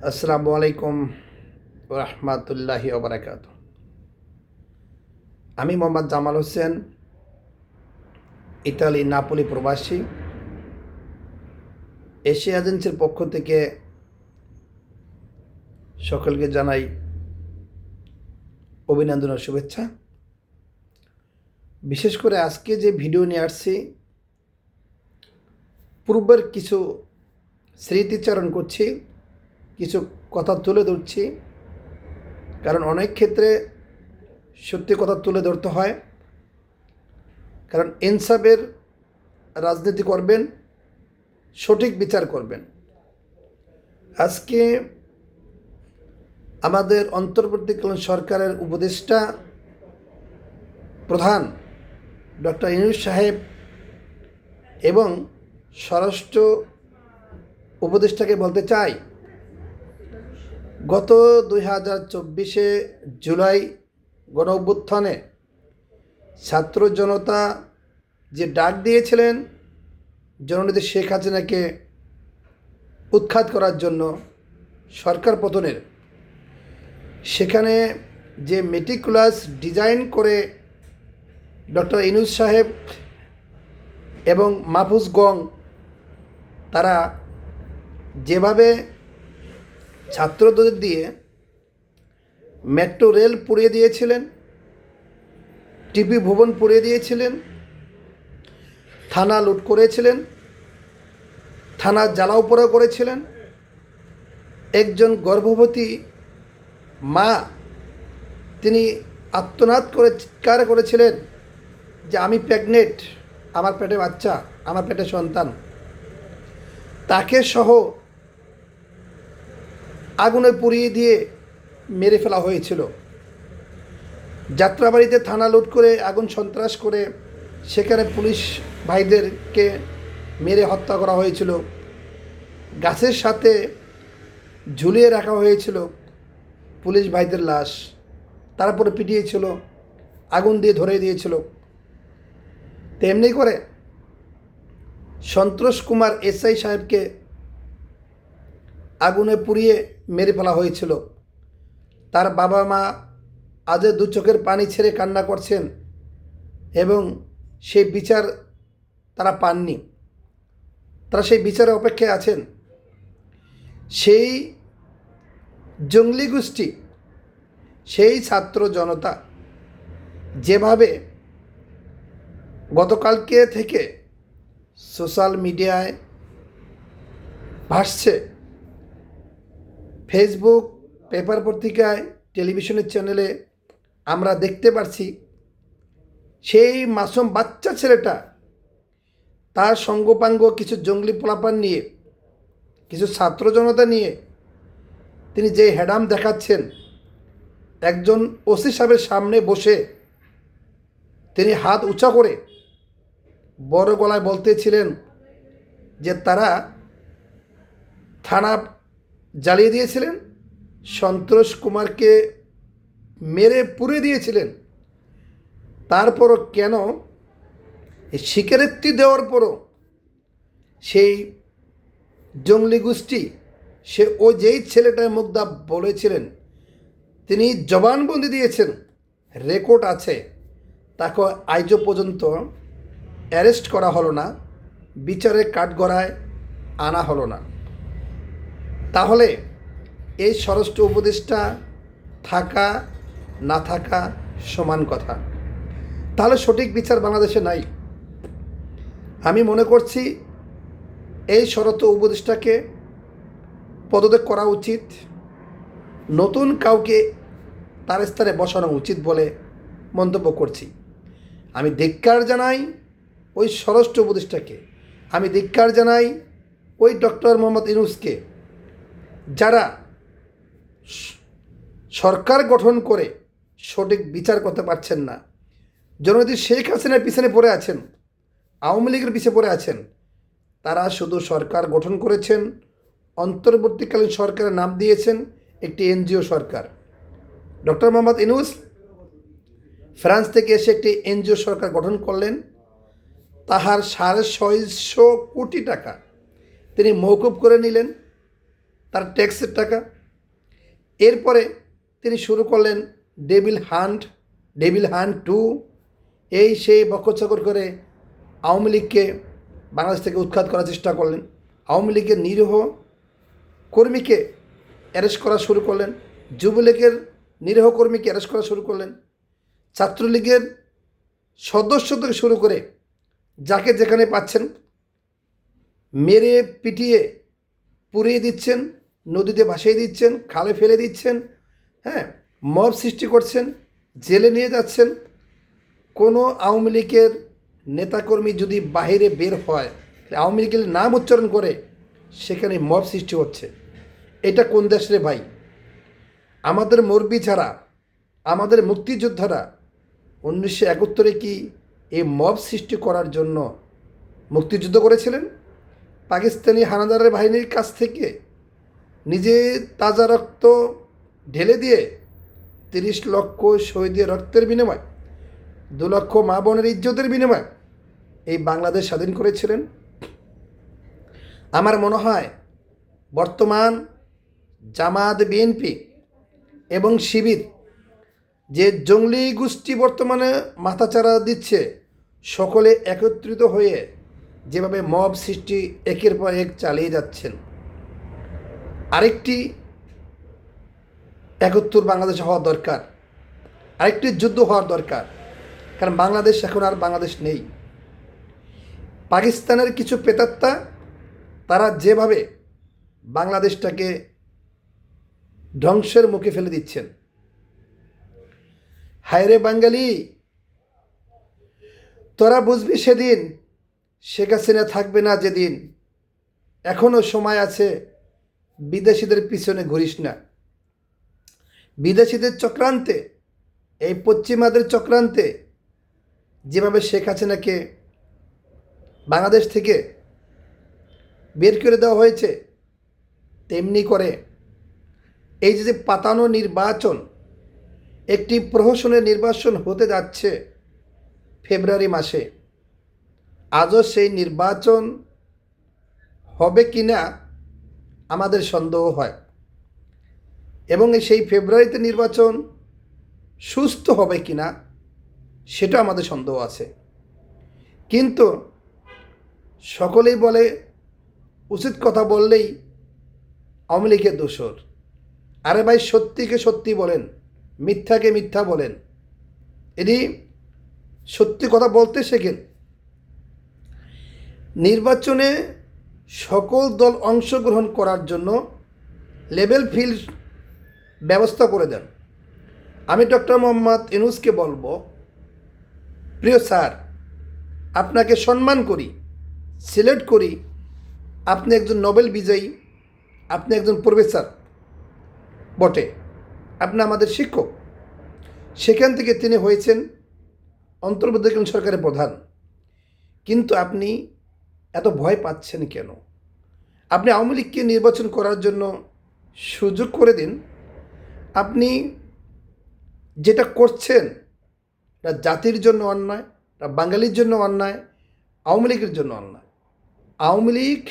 আসসালামু আলাইকুম রহমতুল্লাহি ওবরাকাত। আমি মোহাম্মদ জামাল হোসেন, ইতালি নাপোলি প্রবাসী। এশিয়া এজেন্সির পক্ষ থেকে সকলকে জানাই অভিনন্দন ও শুভেচ্ছা। বিশেষ করে আজকে যে ভিডিও নিয়ে আসছি, পূর্বের কিছু স্মৃতিচারণ করছি, কিছু কথা তুলে ধরছি, কারণ অনেক ক্ষেত্রে সত্যি কথা তুলে ধরতে হয়। কারণ ইনসাফের রাজনীতি করবেন, সঠিক বিচার করবেন। আজকে আমাদের অন্তর্বর্তীকালীন সরকারের উপদেষ্টা প্রধান ডক্টর ইউনূস সাহেব এবং স্বরাষ্ট্র উপদেষ্টাকে বলতে চাই, গত 2024 জুলাই গণ অভ্যুত্থানে ছাত্র জনতা যে ডাক দিয়েছিলেন জননেত্রী শেখ হাসিনাকে উৎখাত করার জন্য, সরকার পতনের, সেখানে যে মেটিকুলাস ডিজাইন করে ডক্টর ইউনূস সাহেব এবং মাহফুজ গং তারা যেভাবে ছাত্রদের দিয়ে মেট্রো রেল পুড়িয়ে দিয়েছিলেন, টিপি ভবন পুড়িয়ে দিয়েছিলেন, থানা লুট করেছিলেন, থানা জ্বালাও পোড়াও করেছিলেন, একজন গর্ভবতী মা তিনি আত্মনাদ করে চিৎকার করেছিলেন যে আমি প্রেগনেন্ট, আমার পেটে বাচ্চা, আমার পেটে সন্তান। তাকে সহ আগুনে পুড়িয়ে দিয়ে মেরে ফেলা হয়েছিল। যাত্রাবাড়িতে থানা লুট করে আগুন সন্ত্রাস করে সেখানে পুলিশ ভাইদেরকে মেরে হত্যা করা হয়েছিল। গাছের সাথে ঝুলিয়ে রাখা হয়েছিল পুলিশ ভাইদের লাশ, তারপরে পিটিয়েছিল, আগুন দিয়ে ধরে দিয়েছিল। তেমনি করে সন্তোষ কুমার এসআই সাহেবকে আগুনে পুড়িয়ে মেরে ফেলা হয়েছিল। তার বাবা মা আজও দু চোখের পানি ছেড়ে কান্না করছেন এবং সেই বিচার তারা পাননি, তারা সেই বিচারের অপেক্ষায় আছেন। সেই জঙ্গলি গোষ্ঠী, সেই ছাত্র জনতা যেভাবে গতকালকে থেকে সোশ্যাল মিডিয়ায় ভাসছে, ফেসবুক, পেপার পত্রিকায়, টেলিভিশনের চ্যানেলে আমরা দেখতে পারছি, সেই মাসুম বাচ্চা ছেলেটা তার সঙ্গপাঙ্গ কিছু জঙ্গলি পোলাপান নিয়ে, কিছু ছাত্র জনতা নিয়ে তিনি যে হ্যাডাম দেখাচ্ছেন, একজন ওসি সাহেবের সামনে বসে তিনি হাত উঁচা করে বড় গলায় বলতেছিলেন যে তারা থানা জ্বালিয়ে দিয়েছিলেন, সন্তোষ কুমারকে মেরে পুড়ে দিয়েছিলেন। তারপরও কেন স্বীকারোক্তি দেওয়ার পরও সেই জঙ্গলি গোষ্ঠী, সে ও যেই ছেলেটার মুগ্ধা বলেছিলেন, তিনি জবানবন্দি দিয়েছেন, রেকর্ড আছে, তাকে আজও পর্যন্ত অ্যারেস্ট করা হলো না, বিচারের কাঠগড়ায় আনা হলো না। তাহলে এই স্বরাষ্ট্র উপদেষ্টা থাকা না থাকা সমান কথা। তাহলে সঠিক বিচার বাংলাদেশে নাই। আমি মনে করছি এই স্বরাষ্ট্র উপদেষ্টাকে পদত্যাগ করা উচিত, নতুন কাউকে তার স্থানে বসানো উচিত বলে মন্তব্য করছি। আমি ধিক্কার জানাই ওই স্বরাষ্ট্র উপদেষ্টাকে, আমি ধিক্কার জানাই ওই ডক্টর মোহাম্মদ ইউনূসকে, যারা সরকার গঠন করে সঠিক বিচার করতে পারছেন না। জননেত্রী শেখ হাসিনার পিছনে পড়ে আছেন, আওয়ামী লীগের পিছনে পড়ে আছেন। তারা শুধু সরকার গঠন করেছেন, অন্তর্বর্তীকালীন সরকারের নাম দিয়েছেন একটি এনজিও সরকার। ডক্টর মোহাম্মদ ইউনূস ফ্রান্স থেকে এসে একটি এনজিও সরকার গঠন করলেন। তাহার 650 কোটি টাকা তিনি মওকুফ করে নিলেন, তার ট্যাক্সের টাকা। এরপরে তিনি শুরু করলেন ডেভিল হান্ট 2, এই সেই বকচকর করে আওয়ামী লীগকে বাংলাদেশ থেকে উৎখাত করার চেষ্টা করলেন। আওয়ামী লীগের নিরীহ কর্মীকে অ্যারেস্ট করা শুরু করলেন, যুবলীগের নিরীহ কর্মীকে অ্যারেস্ট করা শুরু করলেন, ছাত্রলীগের সদস্য থেকে শুরু করে যাকে যেখানে পাচ্ছেন মেরে পিটিয়ে পুড়িয়ে দিচ্ছেন, নদীতে ভাসিয়ে দিচ্ছেন, খালে ফেলে দিচ্ছেন, হ্যাঁ, মব সৃষ্টি করছেন, জেলে নিয়ে যাচ্ছেন। কোনো আওয়ামী লীগের নেতাকর্মী যদি বাহিরে বের হয়, আওয়ামী লীগের নাম উচ্চারণ করে, সেখানে মব সৃষ্টি হচ্ছে। এটা কোন দেশ রে ভাই? আমাদের মরবি ছাড়া, আমাদের মুক্তিযোদ্ধারা 1971 কি এই মব সৃষ্টি করার জন্য মুক্তিযুদ্ধ করেছিলেন? পাকিস্তানি হানাদারের বাহিনীর কাছ থেকে নিজে তাজা রক্ত ঢেলে দিয়ে 30 লক্ষ শহীদের রক্তের বিনিময়, 2 লক্ষ মা বোনের ইজ্জতের বিনিময় এই বাংলাদেশ স্বাধীন করেছিলেন। আমার মনে হয় বর্তমান জামাত, বিএনপি এবং শিবির যে জঙ্গলি গোষ্ঠী বর্তমানে মাথাচাড়া দিচ্ছে, সকলে একত্রিত হয়ে যেভাবে মব সৃষ্টি একের পর এক চালিয়ে যাচ্ছেন, আরেকটি 71 বাংলাদেশে হওয়া দরকার, আরেকটি যুদ্ধ হওয়ার দরকার। কারণ বাংলাদেশ এখন আর বাংলাদেশ নেই। পাকিস্তানের কিছু প্রেতাত্মা তারা যেভাবে বাংলাদেশটাকে ধ্বংসের মুখে ফেলে দিচ্ছেন, হায়রে বাঙালি, তোরা বুঝবি সেদিন শেখ হাসিনা থাকবে না যেদিন। এখনও সময় আছে, বিদেশিদের পিছনে ঘুরিস না। বিদেশিদের চক্রান্তে, এই পশ্চিমাদের চক্রান্তে যেভাবে শেখ হাসিনাকে বাংলাদেশ থেকে বের করে দেওয়া হয়েছে, তেমনি করে এই যে পাতানো নির্বাচন, একটি প্রহসনের নির্বাচন হতে যাচ্ছে ফেব্রুয়ারি মাসে, আজও সেই নির্বাচন হবে কি না আমাদের সন্দেহ হয়, এবং সেই ফেব্রুয়ারিতে নির্বাচন সুস্থ হবে কি না সেটা আমাদের সন্দেহ আছে। কিন্তু সকলেই বলে উচিত কথা বললেই আওয়ামী লীগের দোষর। আরে ভাই, সত্যিকে সত্যি বলেন, মিথ্যাকে মিথ্যা বলেন। এটি সত্যি কথা বলতে শেখেন। নির্বাচনে সকল দল অংশগ্রহণ করার জন্য লেভেল ফিল্ড ব্যবস্থা করে দেন। আমি ডক্টর মোহাম্মদ ইউনূসকে বলবো, প্রিয় স্যার, আপনাকে সম্মান করি, সিলেক্ট করি। আপনি একজন নোবেল বিজয়ী, আপনি একজন প্রফেসর বটে, আপনি আমাদের শিক্ষক। সেখান থেকে তিনি হয়েছেন অন্তর্বর্তীকালীন সরকারের প্রধান। কিন্তু আপনি এত ভয় পাচ্ছেন কেন? আপনি আওয়ামী লীগকে নির্বাচন করার জন্য সুযোগ করে দিন। আপনি যেটা করছেন এটা জাতির জন্য অন্যায়, এটা বাঙালির জন্য অন্যায়, আওয়ামী লীগের জন্য অন্যায়। আওয়ামী লীগ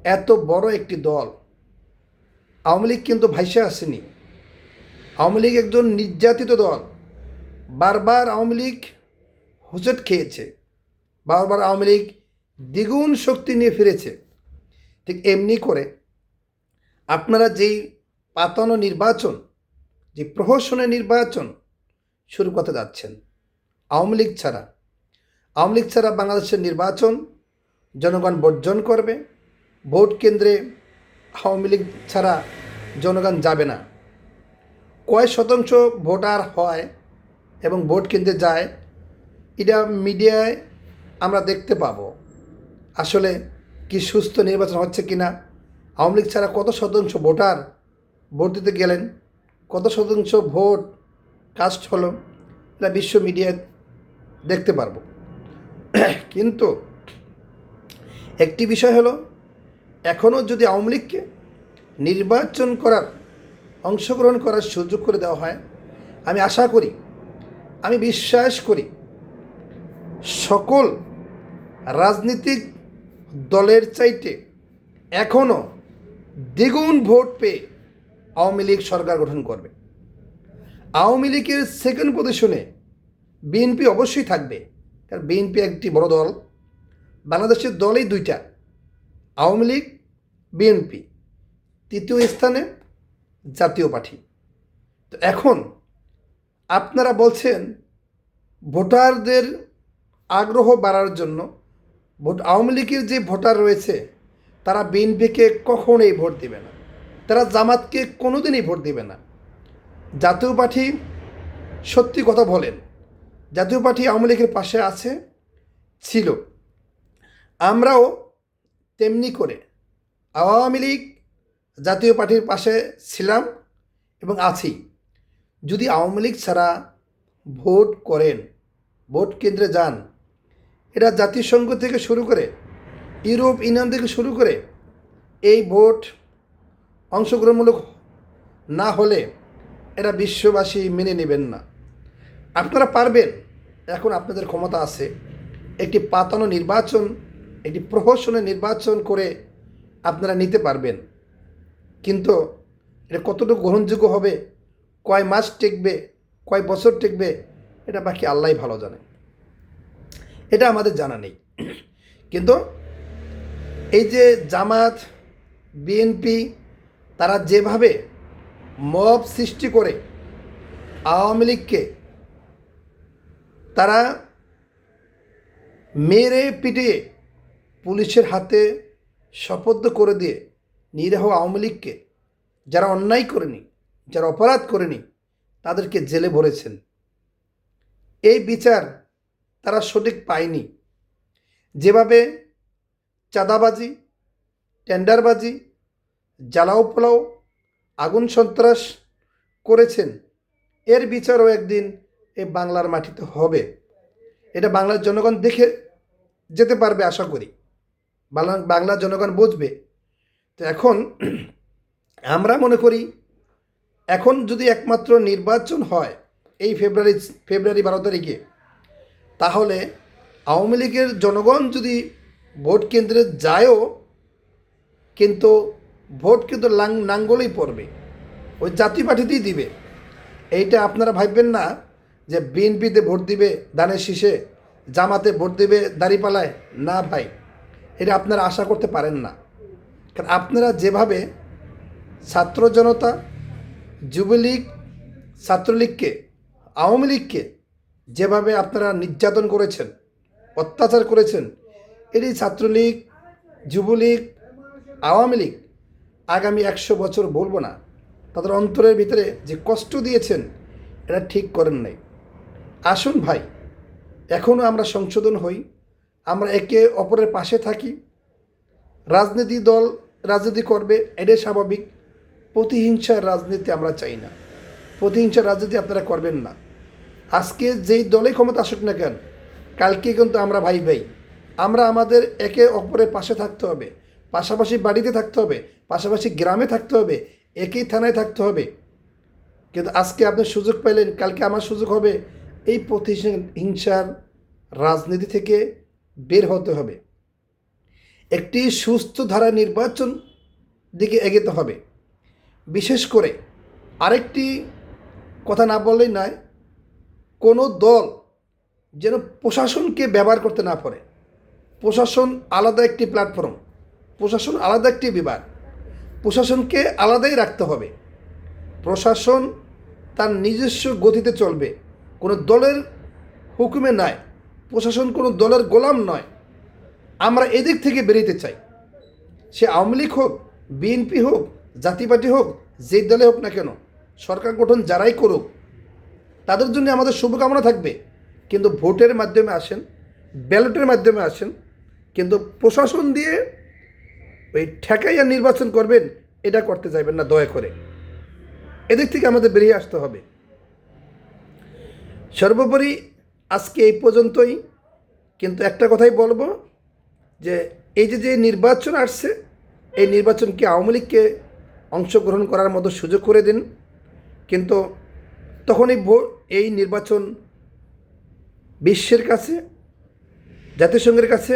এত বড় একটি দল, আওয়ামী লীগ কিন্তু ভাইসে আসেনি। আওয়ামী লীগ একজন নির্যাতিত দল। বারবার আওয়ামী লীগ হোঁচট খেয়েছে, বারবার আওয়ামী লীগ দ্বিগুণ শক্তি নিয়ে ফিরেছে। ঠিক এমনি করে আপনারা যেই পাতানো নির্বাচন, যে প্রহসনের নির্বাচন শুরু করতে যাচ্ছেন, আওয়ামী লীগ ছাড়া বাংলাদেশের নির্বাচন জনগণ বর্জন করবে। ভোট কেন্দ্রে আওয়ামী লীগ ছাড়া জনগণ যাবে না। কয় শতাংশ ভোটার হয় এবং ভোট কেন্দ্রে যায়, এটা মিডিয়ায় আমরা দেখতে পাবো। আসলে কি সুস্থ নির্বাচন হচ্ছে কি না, আওয়ামী লীগ ছাড়া কত শতাংশ ভোটার ভোট দিতে গেলেন, কত শতাংশ ভোট কাস্ট হলো, এটা বিশ্ব মিডিয়ায় দেখতে পারবো। কিন্তু একটি বিষয় হলো, এখনও যদি আওয়ামী লীগকে নির্বাচন করার, অংশগ্রহণ করার সুযোগ করে দেওয়া হয়, আমি আশা করি, আমি বিশ্বাস করি, সকল রাজনীতিক দলের চাইতে এখনও দ্বিগুণ ভোট পেয়ে আওয়ামী লীগ সরকার গঠন করবে। আওয়ামী লীগের সেকেন্ড পজিশনে বিএনপি অবশ্যই থাকবে, কারণ বিএনপি একটি বড় দল। বাংলাদেশের দলই দুইটা, আওয়ামী লীগ, বিএনপি। তৃতীয় স্থানে জাতীয় পার্টি। তো এখন আপনারা বলছেন ভোটারদের আগ্রহ বাড়ার জন্য আওয়ামী লীগের যে ভোটার রয়েছে তারা বিএনপিকে কখনোই ভোট দেবে না, তারা জামাতকে কোনোদিনই ভোট দেবে না। জাতীয় পার্টি সত্যি কথা বলেন, জাতীয় পার্টি আওয়ামী লীগের পাশে আছে, ছিল। আমরাও তেমনি করে আওয়ামী লীগ জাতীয় পার্টির পাশে ছিলাম এবং আছি। যদি আওয়ামী লীগ ছাড়া ভোট করেন, ভোট কেন্দ্রে যান, এটা জাতিসংঘ থেকে শুরু করে ইউরোপ ইউনিয়ন থেকে শুরু করে এই ভোট অংশগ্রহণমূলক না হলে এটা বিশ্ববাসী মেনে নেবেন না। আপনারা পারবেন, এখন আপনাদের ক্ষমতা আছে, একটি পাতানো নির্বাচন, একটি প্রহসনের নির্বাচন করে আপনারা নিতে পারবেন। কিন্তু এটা কতটুকু গ্রহণযোগ্য হবে, কয় মাস টেকবে, কয় বছর টেকবে, এটা বাকি আল্লাহই ভালো জানে, এটা আমাদের জানা নেই। কিন্তু এই যে জামাত, বিএনপি, তারা যেভাবে মব সৃষ্টি করে আওয়ামী লীগকে তারা মেরে পিটিয়ে পুলিশের হাতে সোপর্দ করে দিয়ে নিরীহ আওয়ামী লীগকে, যারা অন্যায় করেনি, যারা অপরাধ করেনি, তাদেরকে জেলে ভরেছেন। এই বিচার তারা সঠিক পায়নি। যেভাবে চাঁদাবাজি, টেন্ডারবাজি, জ্বালাও পোলাও, আগুন সন্ত্রাস করেছেন, এর বিচারও একদিন এই বাংলার মাটিতে হবে। এটা বাংলার জনগণ দেখে যেতে পারবে, আশা করি বাংলার জনগণ বুঝবে। তো এখন আমরা মনে করি, এখন যদি একমাত্র নির্বাচন হয় এই ফেব্রুয়ারি 12 তারিখে, তাহলে আওয়ামী লীগের জনগণ যদি ভোট কেন্দ্রে যায়ও, কিন্তু ভোট কিন্তু নাঙ্গলেই পড়বে, ওই জাতীয় পার্টিতেই দিবে। এইটা আপনারা ভাববেন না যে বিএনপিতে ভোট দিবে ধানের শীষে, জামাতে ভোট দিবে দাঁড়িপাল্লায়, না ভাই, এটা আপনারা আশা করতে পারেন না। কারণ আপনারা যেভাবে ছাত্র জনতা, যুবলীগ, ছাত্রলীগকে, আওয়ামী লীগকে যেভাবে আপনারা নির্যাতন করেছেন, অত্যাচার করেছেন, এটি ছাত্রলীগ, যুবলীগ, আওয়ামী লীগ আগামী 100 বছর বলবো না, তাদের অন্তরের ভিতরে যে কষ্ট দিয়েছেন এটা ঠিক করেন নাই। আসুন ভাই, এখনও আমরা সংশোধন হই, আমরা একে অপরের পাশে থাকি। রাজনীতি দল রাজনীতি করবে, এটাই স্বাভাবিক। প্রতিহিংসার রাজনীতি আমরা চাই না, প্রতিহিংসার রাজনীতি আপনারা করবেন না। আজকে যেই দলে ক্ষমতা আসুক না কেন, কালকে কিন্তু আমরা ভাই ভাই, আমরা আমাদের একে অপরের পাশে থাকতে হবে, পাশাপাশি বাড়িতে থাকতে হবে, পাশাপাশি গ্রামে থাকতে হবে, একই থানায় থাকতে হবে। কিন্তু আজকে আপনি সুযোগ পাইলেন, কালকে আমার সুযোগ হবে, এই প্রতিহিংসার রাজনীতি থেকে বের হতে হবে। একটি সুস্থ ধারা নির্বাচন দিকে এগোতে হবে। বিশেষ করে আরেকটি কথা না বললেই নয়, কোনো দল যেন প্রশাসনকে ব্যবহার করতে না পারে। প্রশাসন আলাদা একটি প্ল্যাটফর্ম, প্রশাসন আলাদা একটি বিভাগ, প্রশাসনকে আলাদাই রাখতে হবে। প্রশাসন তার নিজস্ব গতিতে চলবে, কোনো দলের হুকুমে নয়। প্রশাসন কোনো দলের গোলাম নয়। আমরা এদিক থেকে বেরোতে চাই। সে আওয়ামী লীগ হোক, বিএনপি হোক, জাতীয় পার্টি হোক, যেই দলে হোক না কেন, সরকার গঠন যারাই করুক, তাদের জন্য আমাদের শুভকামনা থাকবে। কিন্তু ভোটের মাধ্যমে আসেন, ব্যালটের মাধ্যমে আসেন, কিন্তু প্রশাসন দিয়ে ওই ঠেকাইয়া নির্বাচন করবেন, এটা করতে যাবেন না দয়া করে। এদিক থেকে আমাদের বেরিয়ে আসতে হবে। সর্বোপরি আজকে এই পর্যন্তই। কিন্তু একটা কথাই বলবো যে এই যে নির্বাচন আসছে, এই নির্বাচনকে আওয়ামী লীগকে অংশগ্রহণ করার মতো সুযোগ করে দিন। কিন্তু তখনই এই নির্বাচন বিশ্বের কাছে, জাতিসংঘের কাছে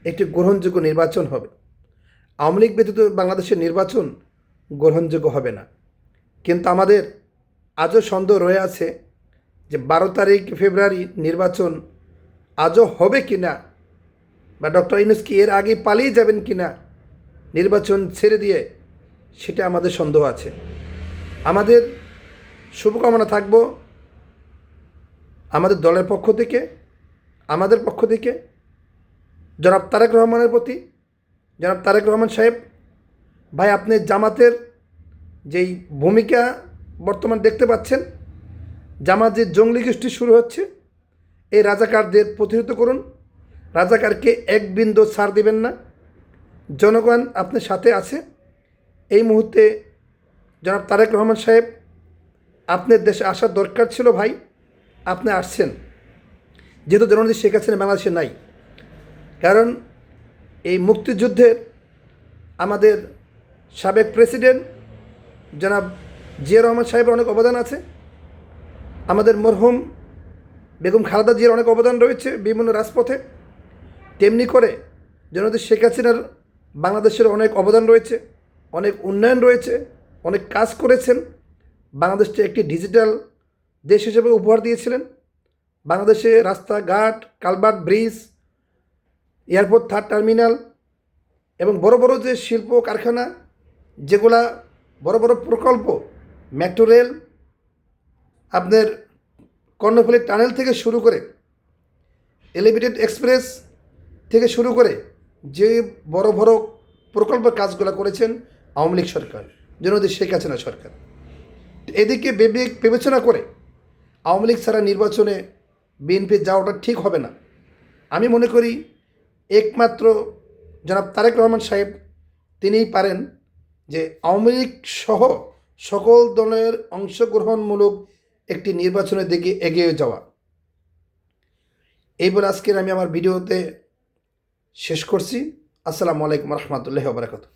একটি গ্রহণযোগ্য নির্বাচন হবে। আওয়ামী লীগ ব্যতীত বাংলাদেশের নির্বাচন গ্রহণযোগ্য হবে না। কিন্তু আমাদের আজও সন্দেহ রয়ে আছে যে 12 ফেব্রুয়ারি নির্বাচন আজও হবে কি না, বা ডক্টর ইউনূস কি এর আগে পালিয়ে যাবেন কি না নির্বাচন ছেড়ে দিয়ে, সেটা আমাদের সন্দেহ আছে। আমাদের শুভকামনা থাকবো আমাদের দলের পক্ষ থেকে, আমাদের পক্ষ থেকে জনাব তারেক রহমানের প্রতি। জনাব তারেক রহমান সাহেব, ভাই আপনি জামাতের যেই ভূমিকা বর্তমান দেখতে পাচ্ছেন, জামাত যে জঙ্গলি গোষ্ঠী শুরু হচ্ছে, এই রাজাকারদের প্রতিহত করুন। রাজাকারকে এক বিন্দু ছাড় দিবেন না। জনগণ আপনার সাথে আছে। এই মুহূর্তে জনাব তারেক রহমান সাহেব, আপনার দেশে আসার দরকার ছিল ভাই, আপনি আসছেন। যেহেতু জননেত্রী শেখ হাসিনা বাংলাদেশে নাই, কারণ এই মুক্তিযুদ্ধের আমাদের সাবেক প্রেসিডেন্ট জনাব জিয়া রহমান সাহেবের অনেক অবদান আছে। আমাদের মরহুম বেগম খালেদা জিয়ার অনেক অবদান রয়েছে বিভিন্ন রাজপথে। তেমনি করে জননেত্রী শেখ হাসিনার বাংলাদেশের অনেক অবদান রয়েছে, অনেক উন্নয়ন রয়েছে, অনেক কাজ করেছেন। বাংলাদেশকে একটি ডিজিটাল দেশ হিসেবে উপহার দিয়েছিলেন। বাংলাদেশে রাস্তাঘাট, culvert, bridge, airport, third terminal এবং বড় বড় যে শিল্প কারখানা, যেগুলা বড় বড় প্রকল্প, মেট্রো রেল, আপনার কর্ণফুলী টানেল থেকে শুরু করে এলিভেটেড এক্সপ্রেস থেকে শুরু করে যে বড় বড় প্রকল্প কাজগুলো করেছেন আওয়ামী লীগ সরকার, জননেত্রী শেখ হাসিনা সরকার। এদিকে বিবেচনা করে আওয়ামী লীগ ছাড়া নির্বাচনে বিএনপি যাওয়াটা ঠিক হবে না। আমি মনে করি একমাত্র জনাব তারেক রহমান সাহেব তিনিই পারেন যে আওয়ামী লীগ সহ সকল দলের অংশগ্রহণমূলক একটি নির্বাচনের দিকে এগিয়ে যাওয়া। এই বলে আজকের আমি আমার ভিডিওতে শেষ করছি। আসসালামু আলাইকুম রহমতুল্লাহি ওয়া বারাকাতুহু।